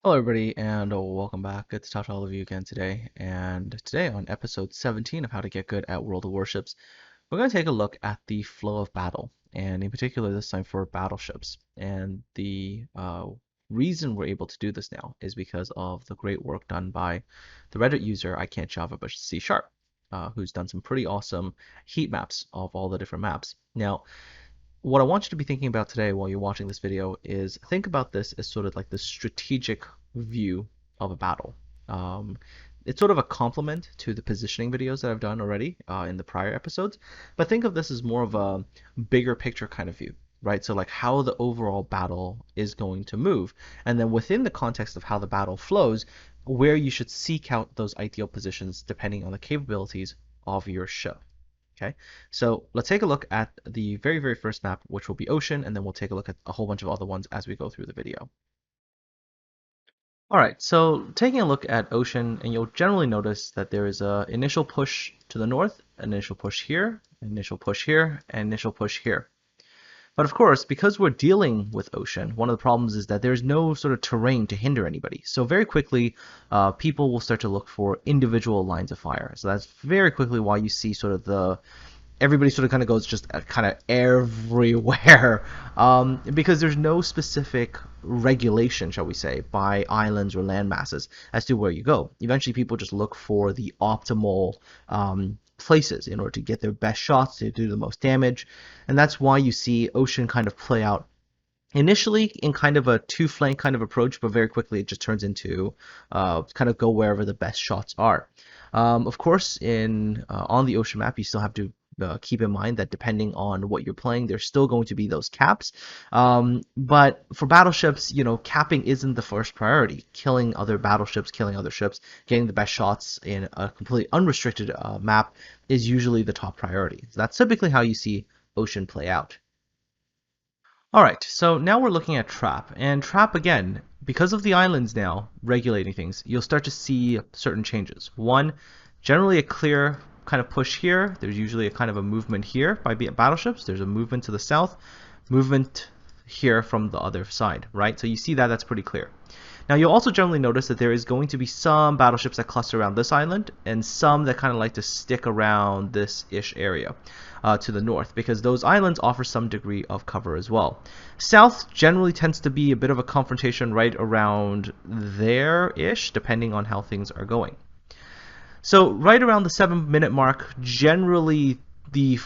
Hello, everybody, and welcome back. Good to talk to all of you again today. And today, on episode 17 of How to Get Good at World of Warships, we're going to take a look at the flow of battle, and in particular, this time for battleships. And the reason we're able to do this now is because of the great work done by the Reddit user icantjavabutcsharp, who's done some pretty awesome heat maps of all the different maps. Now, what I want you to be thinking about today while you're watching this video is think about this as sort of like the strategic view of a battle. Um, it's sort of a complement to the positioning videos that I've done already in the prior episodes, but think of this as more of a bigger picture kind of view, right? So like how the overall battle is going to move, and then within the context of how the battle flows, where you should seek out those ideal positions depending on the capabilities of your ship. Okay, so let's take a look at the very first map, which will be ocean, and then we'll take a look at a whole bunch of other ones as we go through the video. All right, so taking a look at ocean, and you'll generally notice that there is a initial push to the north, initial push here, initial push here, and initial push here. But of course, because we're dealing with ocean, one of the problems is that there's no sort of terrain to hinder anybody. So very quickly, people will start to look for individual lines of fire. So that's very quickly why you see sort of everybody sort of kind of goes just kind of everywhere because there's no specific regulation, shall we say, by islands or land masses as to where you go. Eventually, people just look for the optimal places in order to get their best shots to do the most damage, and that's why you see ocean kind of play out initially in kind of a two-flank kind of approach, but very quickly it just turns into kind of go wherever the best shots are. Of course, on the ocean map, you still have to keep in mind that depending on what you're playing, there's still going to be those caps. But for battleships, capping isn't the first priority. Killing other battleships, killing other ships, getting the best shots in a completely unrestricted map is usually the top priority. So that's typically how you see ocean play out. Alright, so now we're looking at trap, and trap again, because of the islands now regulating things, you'll start to see certain changes. One, generally a clear kind of push here, there's usually a kind of a movement here by battleships, there's a movement to the south, movement here from the other side, right? So you see that, that's pretty clear. Now you'll also generally notice that there is going to be some battleships that cluster around this island and some that kind of like to stick around this-ish area to the north because those islands offer some degree of cover as well. South generally tends to be a bit of a confrontation right around there-ish depending on how things are going. So right around the 7-minute mark, generally the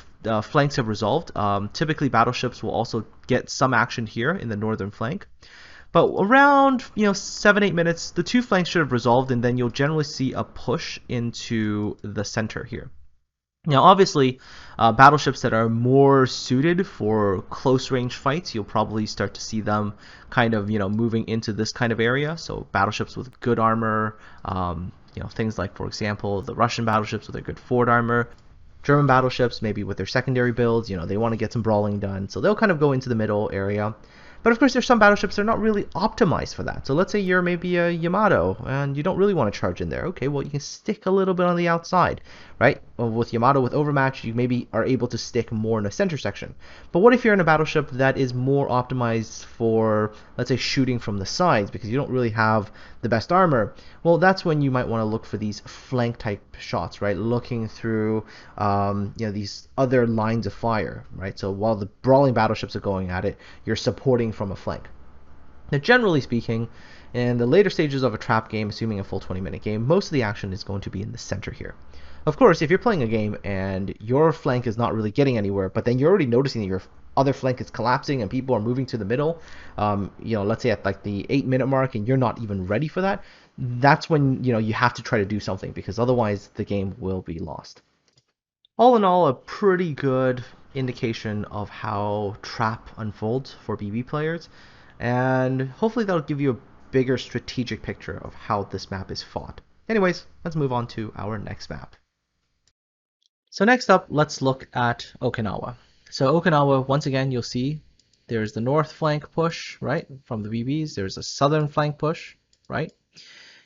flanks have resolved. Typically battleships will also get some action here in the northern flank. But around 7-8 minutes, the two flanks should have resolved, and then you'll generally see a push into the center here. Now, obviously, battleships that are more suited for close-range fights, you'll probably start to see them kind of moving into this kind of area. So battleships with good armor, things like, for example, the Russian battleships with their good forward armor. German battleships, maybe with their secondary builds, they want to get some brawling done, so they'll kind of go into the middle area. But of course, there's some battleships that are not really optimized for that. So let's say you're maybe a Yamato and you don't really want to charge in there. Okay, well, you can stick a little bit on the outside, right? Well, with Yamato, with Overmatch, you maybe are able to stick more in the center section. But what if you're in a battleship that is more optimized for, let's say, shooting from the sides because you don't really have the best armor? Well, that's when you might want to look for these flank type shots, right? Looking through, these other lines of fire, right? So while the brawling battleships are going at it, you're supporting from a flank. Now, generally speaking, in the later stages of a trap game, assuming a full 20-minute game, most of the action is going to be in the center here. Of course, if you're playing a game and your flank is not really getting anywhere, but then you're already noticing that your other flank is collapsing and people are moving to the middle, let's say at like the 8-minute mark and you're not even ready for that, that's when you have to try to do something because otherwise the game will be lost. All in all, a pretty good indication of how trap unfolds for BB players, and hopefully that'll give you a bigger strategic picture of how this map is fought. Anyways, let's move on to our next map. So next up, let's look at Okinawa. So Okinawa, once again, you'll see there's the north flank push, right, from the BBs. There's a southern flank push, right?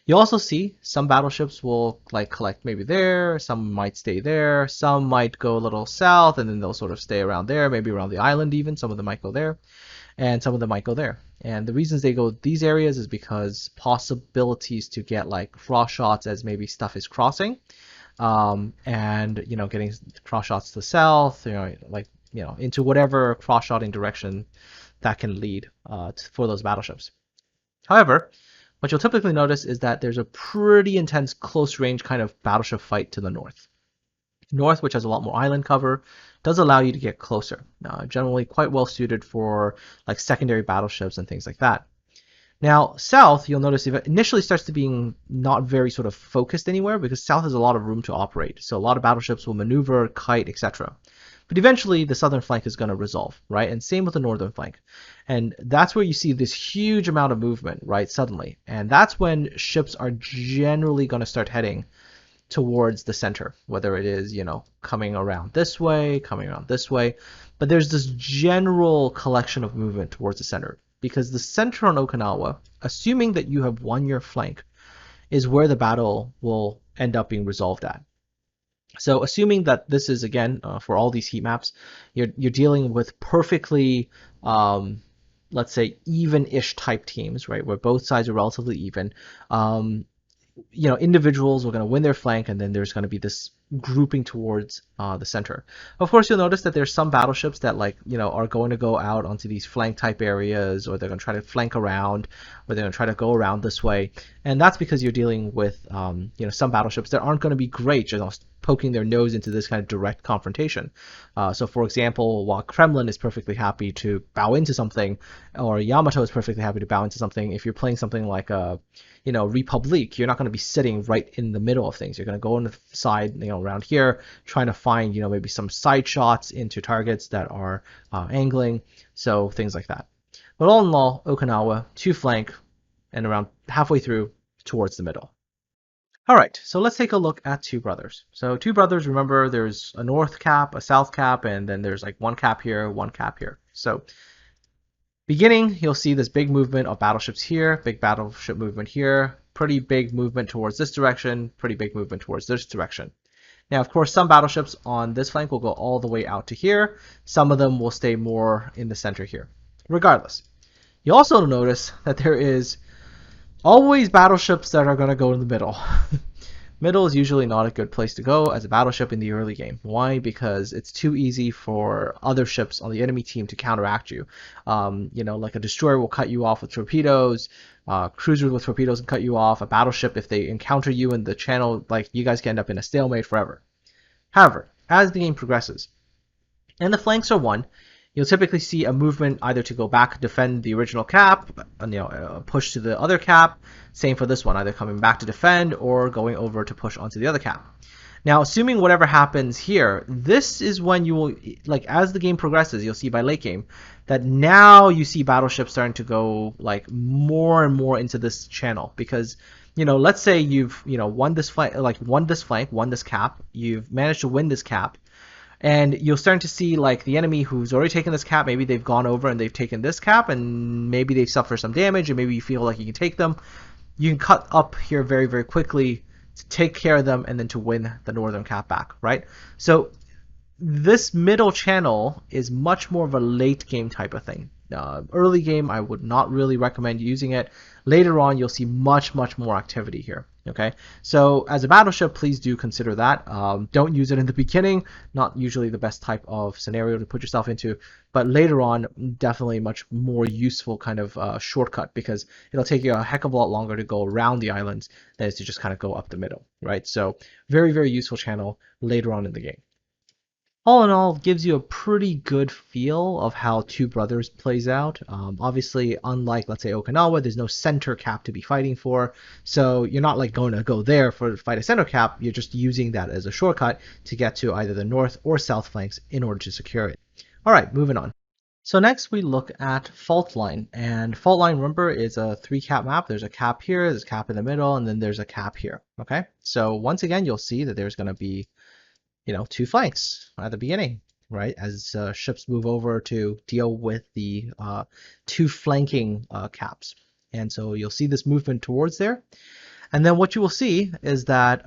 You also see some battleships will collect maybe there, some might stay there, some might go a little south, and then they'll sort of stay around there, maybe around the island even. Some of them might go there. and some of them might go there. And the reasons they go these areas is because possibilities to get like cross shots as maybe stuff is crossing, and getting cross shots to the south, into whatever cross shotting direction that can lead for those battleships. However, what you'll typically notice is that there's a pretty intense close range kind of battleship fight to the north. North, which has a lot more island cover, does allow you to get closer. Generally quite well suited for like secondary battleships and things like that. Now, south, you'll notice it initially starts to being not very sort of focused anywhere because south has a lot of room to operate. So a lot of battleships will maneuver, kite, etc. But eventually the southern flank is going to resolve, right? And same with the northern flank. And that's where you see this huge amount of movement, right, suddenly. And that's when ships are generally going to start heading towards the center, whether it is, coming around this way, coming around this way. But there's this general collection of movement towards the center. Because the center on Okinawa, assuming that you have won your flank, is where the battle will end up being resolved at. So assuming that this is, again, for all these heat maps, you're dealing with perfectly, let's say, even-ish type teams, right, where both sides are relatively even. Individuals are going to win their flank, and then there's going to be this grouping towards the center. Of course, you'll notice that there's some battleships that are going to go out onto these flank type areas, or they're going to try to flank around, or they're going to try to go around this way. And that's because you're dealing with some battleships that aren't going to be great just poking their nose into this kind of direct confrontation. So for example, while Kremlin is perfectly happy to bow into something, or Yamato is perfectly happy to bow into something, if you're playing something like a Republic, you're not going to be sitting right in the middle of things. You're going to go on the side, around here, trying to find, maybe some side shots into targets that are angling, so things like that. But all in all, Okinawa, two flank, and around halfway through towards the middle. All right, so let's take a look at Two Brothers. So Two Brothers, remember, there's a north cap, a south cap, and then there's like one cap here, one cap here. So beginning, you'll see this big movement of battleships here, big battleship movement here, pretty big movement towards this direction, pretty big movement towards this direction. Now, of course, some battleships on this flank will go all the way out to here. Some of them will stay more in the center here. Regardless, you also notice that there is always battleships that are going to go in the middle. Middle is usually not a good place to go as a battleship in the early game. Why? Because it's too easy for other ships on the enemy team to counteract you. Like a destroyer will cut you off with torpedoes. Cruisers with torpedoes can cut you off. A battleship, if they encounter you in the channel, like you guys can end up in a stalemate forever. However, as the game progresses, and the flanks are won, you'll typically see a movement either to go back, defend the original cap, push to the other cap. Same for this one, either coming back to defend or going over to push onto the other cap. Now, assuming whatever happens here, this is when you will, like, as the game progresses, you'll see by late game that now you see battleships starting to go like more and more into this channel because, let's say you've, won this flank, won this cap, you've managed to win this cap. And you're starting to see like the enemy who's already taken this cap, maybe they've gone over and they've taken this cap and maybe they suffer some damage and maybe you feel like you can take them. You can cut up here very, very quickly to take care of them and then to win the northern cap back, right? So this middle channel is much more of a late game type of thing. Early game, I would not really recommend using it. Later on, you'll see much, much more activity here. Okay, so as a battleship, please do consider that. Don't use it in the beginning. Not usually the best type of scenario to put yourself into, but later on, definitely much more useful kind of shortcut because it'll take you a heck of a lot longer to go around the islands than it is to just kind of go up the middle, right? So very, very useful channel later on in the game. All in all, gives you a pretty good feel of how Two Brothers plays out. Obviously, unlike, let's say, Okinawa, there's no center cap to be fighting for, so you're not like going to go there for fight a center cap. You're just using that as a shortcut to get to either the north or south flanks in order to secure it. All right, moving on. So next we look at fault line, and fault line, remember, is a 3-cap map. There's a cap here, there's a cap in the middle, and then there's a cap here. Okay, so once again, you'll see that there's going to be two flanks at the beginning, right? As ships move over to deal with the two flanking caps. And so you'll see this movement towards there. And then what you will see is that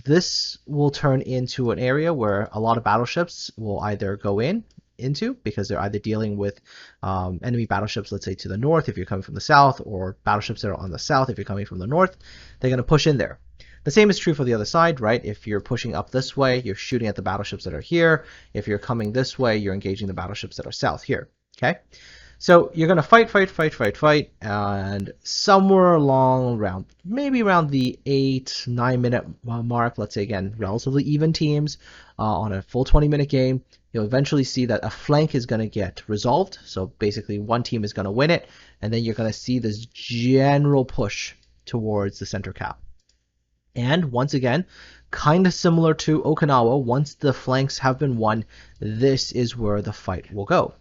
this will turn into an area where a lot of battleships will either go in into, because they're either dealing with enemy battleships, let's say to the north if you're coming from the south, or battleships that are on the south if you're coming from the north. They're going to push in there. The same is true for the other side, right? If you're pushing up this way, you're shooting at the battleships that are here. If you're coming this way, you're engaging the battleships that are south here. Okay? So you're going to fight, and somewhere along around, maybe around the 8-9 minute mark, let's say again, relatively even teams on a full 20-minute game, you'll eventually see that a flank is going to get resolved. So basically one team is going to win it, and then you're going to see this general push towards the center cap. And once again, kind of similar to Okinawa, once the flanks have been won, this is where the fight will go.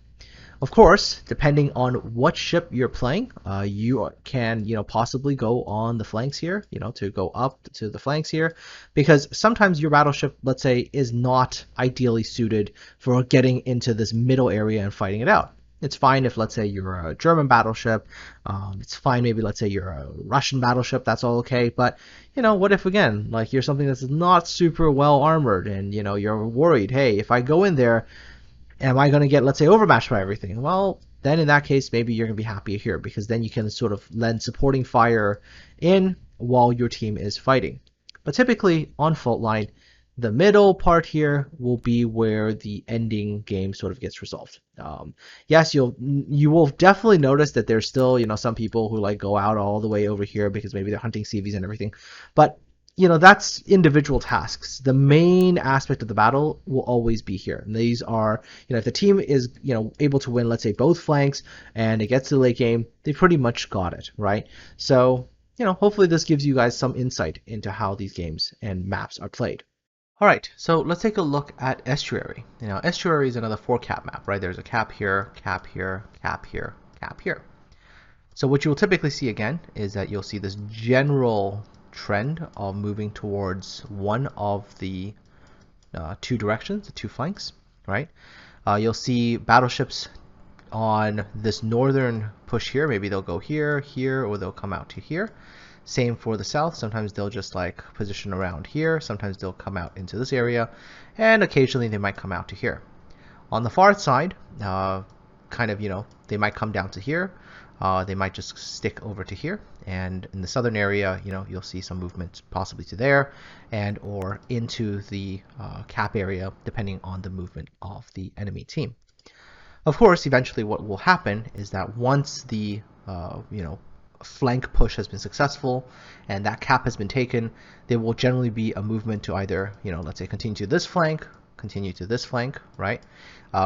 Of course, depending on what ship you're playing, you can, possibly go on the flanks here, to go up to the flanks here, because sometimes your battleship, let's say, is not ideally suited for getting into this middle area and fighting it out. It's fine if, let's say, you're a German battleship. It's fine maybe, let's say, you're a Russian battleship. That's all okay. But, what if, again, like you're something that's not super well armored and, you're worried, hey, if I go in there, am I going to get, let's say, overmatched by everything? Well, then in that case, maybe you're going to be happier here, because then you can sort of lend supporting fire in while your team is fighting. But typically on fault line, the middle part here will be where the ending game sort of gets resolved. Yes, you will definitely notice that there's still, some people who like go out all the way over here because maybe they're hunting CVs and everything. But that's individual tasks. The main aspect of the battle will always be here. And these are, if the team is, able to win, let's say, both flanks, and it gets to the late game, they pretty much got it, right? So, hopefully this gives you guys some insight into how these games and maps are played. All right, so let's take a look at Estuary. Estuary is another 4-cap map, right? There's a cap here, cap here, cap here, cap here. So what you will typically see again is that you'll see this general trend of moving towards one of the two directions, the two flanks, right? You'll see battleships on this northern push here. Maybe they'll go here, here, or they'll come out to here. Same for the south. Sometimes they'll just like position around here. Sometimes they'll come out into this area, and occasionally they might come out to here. On the far side, they might come down to here. They might just stick over to here, and in the southern area, you'll see some movement possibly to there, and or into the cap area, depending on the movement of the enemy team. Of course, eventually what will happen is that once the flank push has been successful and that cap has been taken, there will generally be a movement to either, let's say, continue to this flank, continue to this flank, right?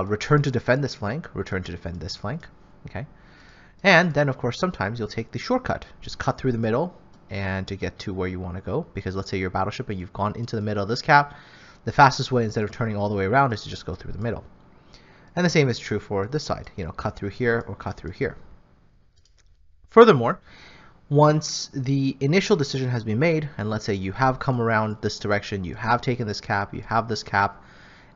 Return to defend this flank, return to defend this flank, okay? And then, of course, sometimes you'll take the shortcut, just cut through the middle and to get to where you want to go, because let's say you're a battleship and you've gone into the middle of this cap, the fastest way, instead of turning all the way around, is to just go through the middle. And the same is true for this side, cut through here or cut through here. Furthermore, once the initial decision has been made, and let's say you have come around this direction, you have taken this cap, you have this cap,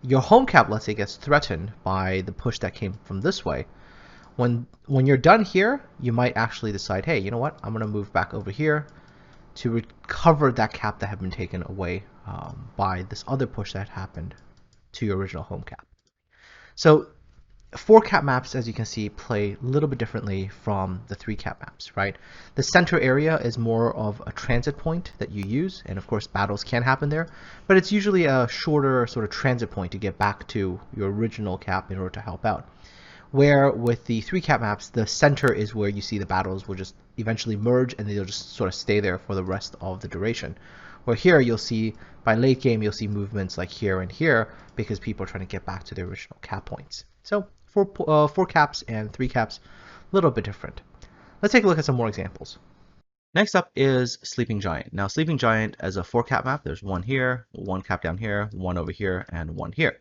your home cap, let's say, gets threatened by the push that came from this way. When you're done here, you might actually decide, hey, you know what, I'm going to move back over here to recover that cap that had been taken away by this other push that happened to your original home cap. So 4-cap maps, as you can see, play a little bit differently from the 3-cap maps, right? The center area is more of a transit point that you use, and of course battles can happen there, but it's usually a shorter sort of transit point to get back to your original cap in order to help out. Where with the 3-cap maps, the center is where you see the battles will just eventually merge and they'll just sort of stay there for the rest of the duration. Where here you'll see, by late game, you'll see movements like here and here because people are trying to get back to their original cap points. So 4 caps and 3 caps, a little bit different. Let's take a look at some more examples. Next up is Sleeping Giant. Now Sleeping Giant, as a 4-cap map, there's one here, 1 cap down here, 1 over here, and 1 here.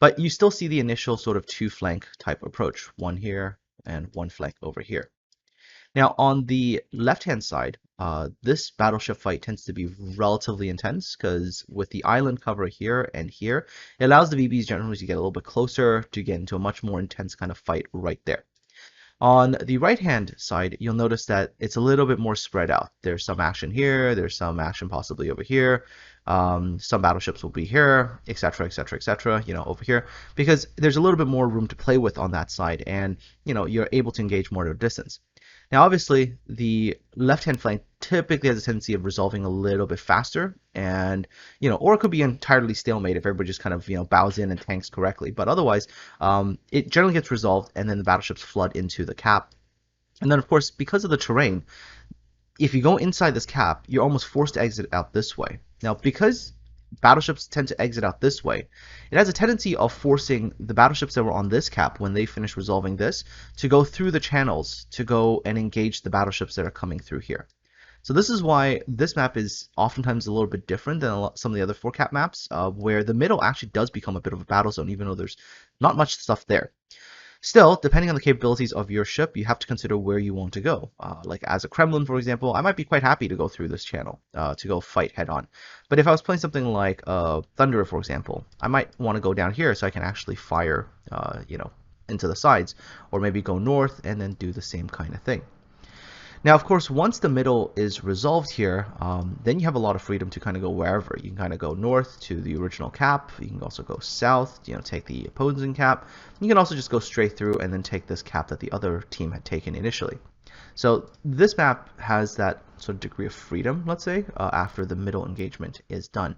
But you still see the initial sort of 2-flank type approach, 1 here and 1 flank over here. Now on the left-hand side, this battleship fight tends to be relatively intense because with the island cover here and here, it allows the BBs generally to get a little bit closer to get into a much more intense kind of fight right there. On the right-hand side, you'll notice that it's a little bit more spread out. There's some action here, there's some action possibly over here, some battleships will be here, etc., etc., etc., over here, because there's a little bit more room to play with on that side, and, you're able to engage more at a distance. Now, obviously, the left-hand flank typically has a tendency of resolving a little bit faster, and, or it could be entirely stalemate if everybody just kind of, bows in and tanks correctly. But otherwise, it generally gets resolved, and then the battleships flood into the cap. And then, of course, because of the terrain, if you go inside this cap, you're almost forced to exit out this way. Now, because battleships tend to exit out this way, it has a tendency of forcing the battleships that were on this cap when they finish resolving this to go through the channels to go and engage the battleships that are coming through here. So this is why this map is oftentimes a little bit different than some of the other 4-cap maps, where the middle actually does become a bit of a battle zone, even though there's not much stuff there. Still, depending on the capabilities of your ship, you have to consider where you want to go. Like as a Kremlin, for example, I might be quite happy to go through this channel to go fight head-on. But if I was playing something like Thunderer, for example, I might want to go down here so I can actually fire, into the sides, or maybe go north and then do the same kind of thing. Now, of course, once the middle is resolved here, then you have a lot of freedom to kind of go wherever. You can kind of go north to the original cap. You can also go south, take the opposing cap. You can also just go straight through and then take this cap that the other team had taken initially. So this map has that sort of degree of freedom, let's say, after the middle engagement is done.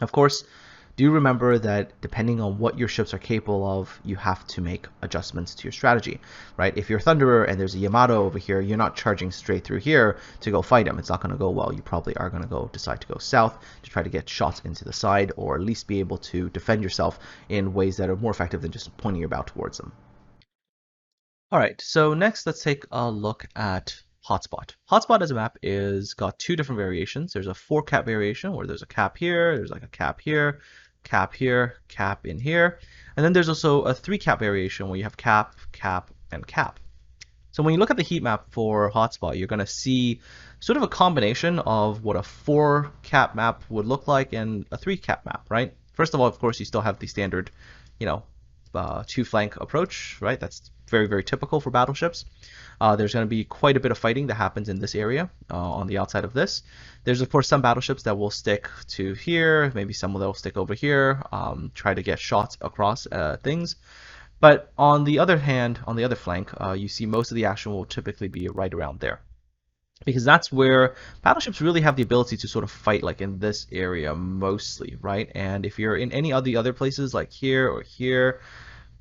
Of course, do remember that depending on what your ships are capable of, you have to make adjustments to your strategy, right? If you're Thunderer and there's a Yamato over here, you're not charging straight through here to go fight him. It's not going to go well. You probably are going to decide to go south to try to get shots into the side, or at least be able to defend yourself in ways that are more effective than just pointing your bow towards them. All right, so next let's take a look at HOTSPOT. HOTSPOT as a map is got two different variations. There's a 4-cap variation where there's a cap here, there's like a cap here, cap here, cap in here. And then there's also a 3-cap variation where you have cap, cap, and cap. So when you look at the heat map for HOTSPOT, you're going to see sort of a combination of what a 4-cap map would look like and a 3-cap map, right? First of all, of course, you still have the standard, 2-flank approach, right? That's very, very typical for battleships. There's going to be quite a bit of fighting that happens in this area on the outside of this. There's, of course, some battleships that will stick to here, maybe some that will stick over here, try to get shots across things. But on the other hand, on the other flank, you see most of the action will typically be right around there. Because that's where battleships really have the ability to sort of fight, like in this area mostly, right? And if you're in any of the other places, like here or here,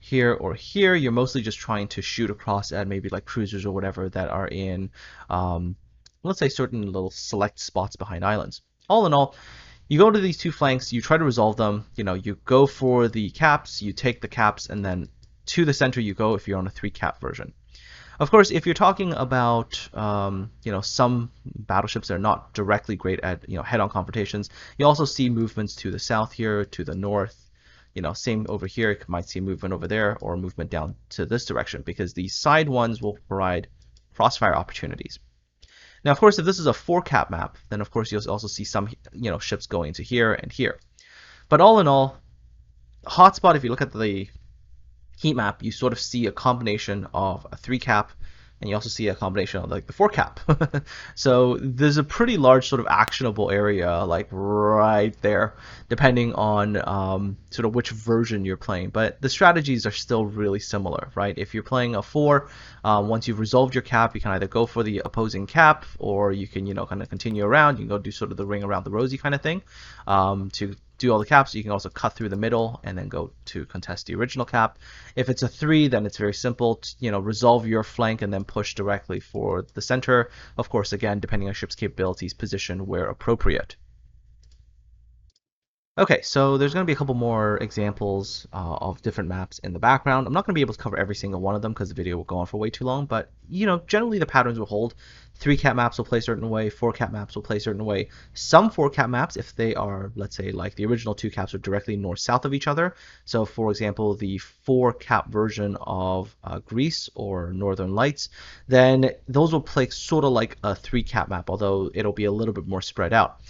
here or here, you're mostly just trying to shoot across at maybe like cruisers or whatever that are in, let's say, certain little select spots behind islands. All in all, you go to these two flanks, you try to resolve them, you go for the caps, you take the caps, and then to the center you go if you're on a 3-cap version. Of course, if you're talking about, some battleships that are not directly great at, head-on confrontations, you also see movements to the south here, to the north. Same over here, you might see movement over there or movement down to this direction because the side ones will provide crossfire opportunities. Now, of course, if this is a 4-cap map, then of course you'll also see some, ships going to here and here. But all in all, HOTSPOT, if you look at the heat map, you sort of see a combination of a 3-cap, and you also see a combination of like the 4-cap. So there's a pretty large sort of actionable area like right there, depending on sort of which version you're playing. But the strategies are still really similar, right? If you're playing a 4, once you've resolved your cap, you can either go for the opposing cap, or you can, kind of continue around. You can go do sort of the ring around the rosy kind of thing to do all the caps. You can also cut through the middle and then go to contest the original cap. If it's a 3, then it's very simple. Resolve your flank and then push directly for the center. Of course, again, depending on ship's capabilities, position where appropriate. Okay, so there's going to be a couple more examples of different maps in the background. I'm not going to be able to cover every single one of them because the video will go on for way too long, but generally the patterns will hold. 3-cap maps will play a certain way, 4-cap maps will play a certain way. Some 4-cap maps, if they are, let's say, like the original 2 caps are directly north-south of each other. So, for example, the 4-cap version of Greece or Northern Lights, then those will play sort of like a 3-cap map, although it'll be a little bit more spread out.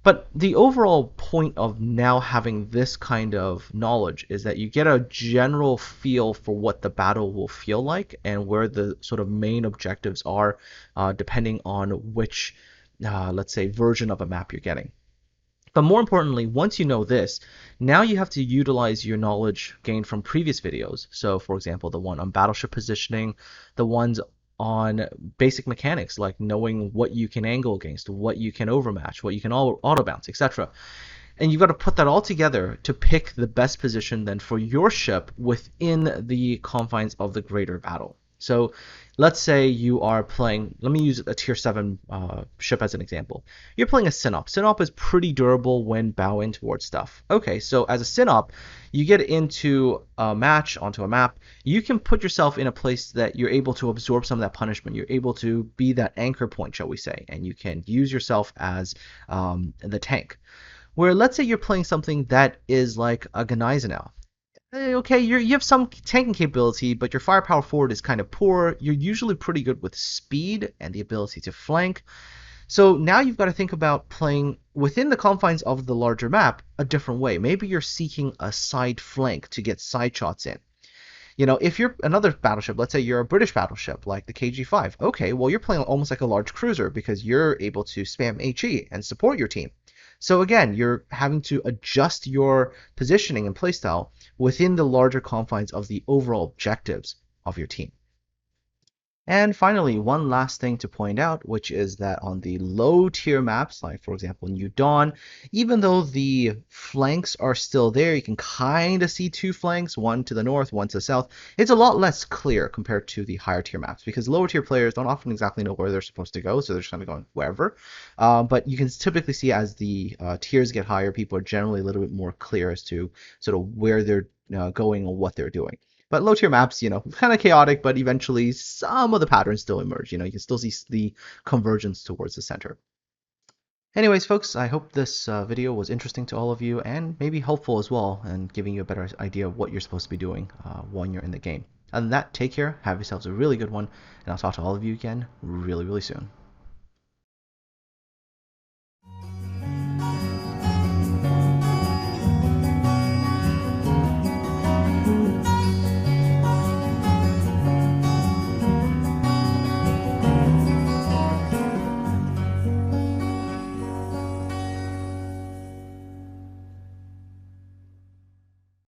But the overall point of now having this kind of knowledge is that you get a general feel for what the battle will feel like and where the sort of main objectives are, depending on which, let's say, version of a map you're getting. But more importantly, once you know this, now you have to utilize your knowledge gained from previous videos. So, for example, the one on battleship positioning, the ones on basic mechanics like knowing what you can angle against, what you can overmatch, what you can auto bounce, etc. And you've got to put that all together to pick the best position then for your ship within the confines of the greater battle. So let's say you are playing, let me use a tier 7 ship as an example. You're playing a Synop. Synop is pretty durable when bowing towards stuff. Okay, so as a Synop, you get into a match, onto a map, you can put yourself in a place that you're able to absorb some of that punishment. You're able to be that anchor point, shall we say, and you can use yourself as the tank. Where let's say you're playing something that is like a Gneisenau. Okay, you have some tanking capability, but your firepower forward is kind of poor. You're usually pretty good with speed and the ability to flank. So now you've got to think about playing within the confines of the larger map a different way. Maybe you're seeking a side flank to get side shots in. You know, if you're another battleship, let's say you're a British battleship like the KG-5, okay, well, you're playing almost like a large cruiser because you're able to spam HE and support your team. So again, you're having to adjust your positioning and playstyle within the larger confines of the overall objectives of your team. And finally, one last thing to point out, which is that on the low tier maps, like for example New Dawn, even though the flanks are still there, you can kind of see two flanks, one to the north, one to the south. It's a lot less clear compared to the higher tier maps because lower tier players don't often exactly know where they're supposed to go, so they're just kind of going wherever. But you can typically see as the tiers get higher, people are generally a little bit more clear as to sort of where they're going or what they're doing. But low tier maps, kind of chaotic, but eventually some of the patterns still emerge. You can still see the convergence towards the center. Anyways, folks, I hope this video was interesting to all of you and maybe helpful as well and giving you a better idea of what you're supposed to be doing when you're in the game. Other than that, take care, have yourselves a really good one, and I'll talk to all of you again really, really soon.